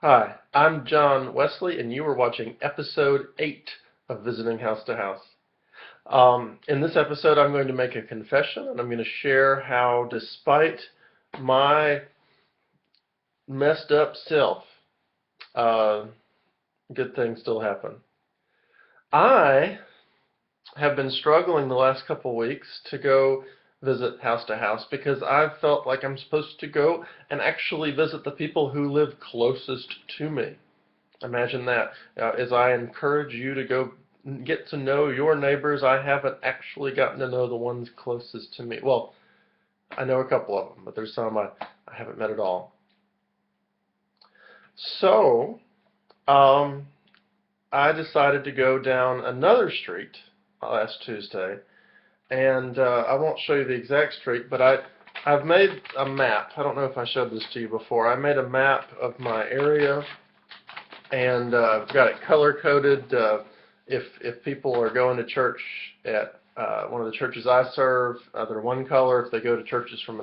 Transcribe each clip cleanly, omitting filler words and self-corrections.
Hi, I'm John Wesley, and you are watching episode 8 of Visiting House to House. In this episode, I'm going to make a confession, and I'm going to share how, despite my messed up self, uh, good things still happen. I have been struggling the last couple weeks to go visit house to house because I've felt like I'm supposed to go and actually visit the people who live closest to me. Imagine that. As I encourage you to go get to know your neighbors, I haven't actually gotten to know the ones closest to me. Well, I know a couple of them, but there's some I haven't met at all. So, I decided to go down another street last Tuesday, and I won't show you the exact street, but I've made a map. I don't know if I showed this to you before. I made a map of my area, and I've got it color-coded. If people are going to church at one of the churches I serve, they're one color. If they go to churches from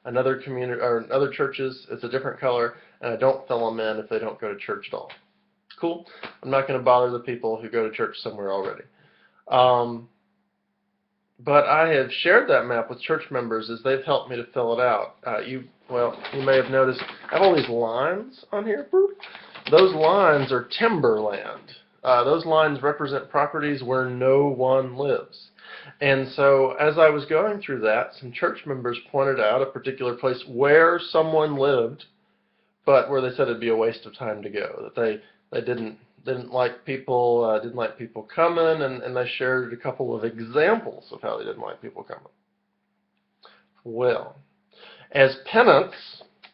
another community or other churches, it's a different color. And I don't fill them in if they don't go to church at all. Cool. I'm not going to bother the people who go to church somewhere already. But I have shared that map with church members as they've helped me to fill it out. You may have noticed I have all these lines on here. Those lines are timberland. Those lines represent properties where no one lives. And so as I was going through that, some church members pointed out a particular place where someone lived, but where they said it'd be a waste of time to go, that they didn't like people coming, and they shared a couple of examples of how they didn't like people coming. Well, as penance,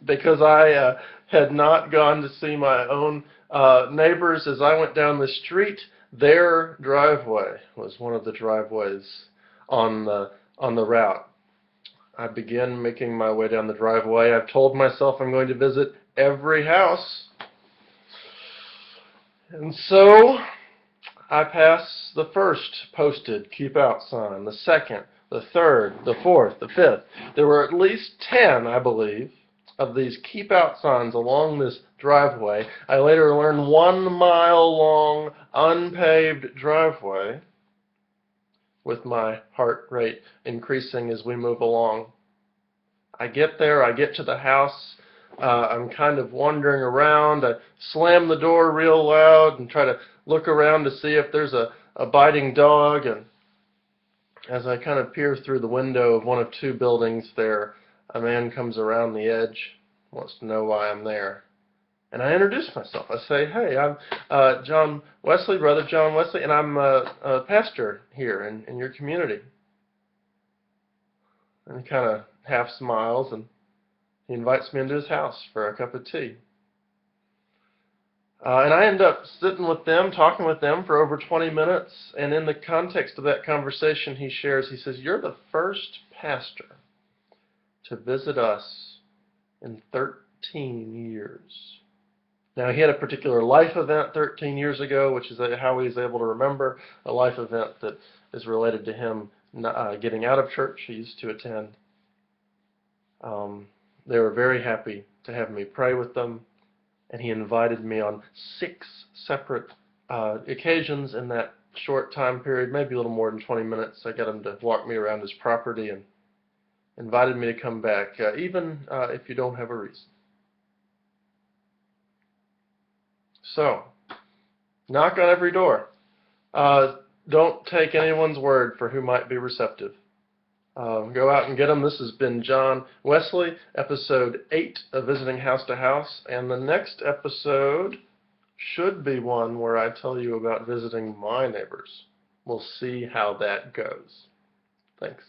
because I had not gone to see my own neighbors as I went down the street, their driveway was one of the driveways on the route. I began making my way down the driveway. I've told myself I'm going to visit every house. And so I pass the first posted keep out sign, the second, the third, the fourth, the fifth. There were at least 10, I believe, of these keep out signs along this driveway. I later learned 1 mile long unpaved driveway, with my heart rate increasing as we move along. I get there, I get to the house. I'm kind of wandering around. I slam the door real loud and try to look around to see if there's a biting dog. And as I kind of peer through the window of one of 2 buildings there, a man comes around the edge, wants to know why I'm there. And I introduce myself. I say, hey, I'm John Wesley, Brother John Wesley, and I'm a pastor here in your community. And he kind of half smiles, and he invites me into his house for a cup of tea. And I end up sitting with them, talking with them for over 20 minutes. And in the context of that conversation, he says, you're the first pastor to visit us in 13 years. Now, he had a particular life event 13 years ago, which is how he's able to remember a life event that is related to him getting out of church he used to attend. They were very happy to have me pray with them, and he invited me on 6 separate occasions in that short time period, maybe a little more than 20 minutes. I got him to walk me around his property and invited me to come back, even if you don't have a reason. So, knock on every door. Don't take anyone's word for who might be receptive. Go out and get them. This has been John Wesley, episode 8 of Visiting House to House, and the next episode should be one where I tell you about visiting my neighbors. We'll see how that goes. Thanks.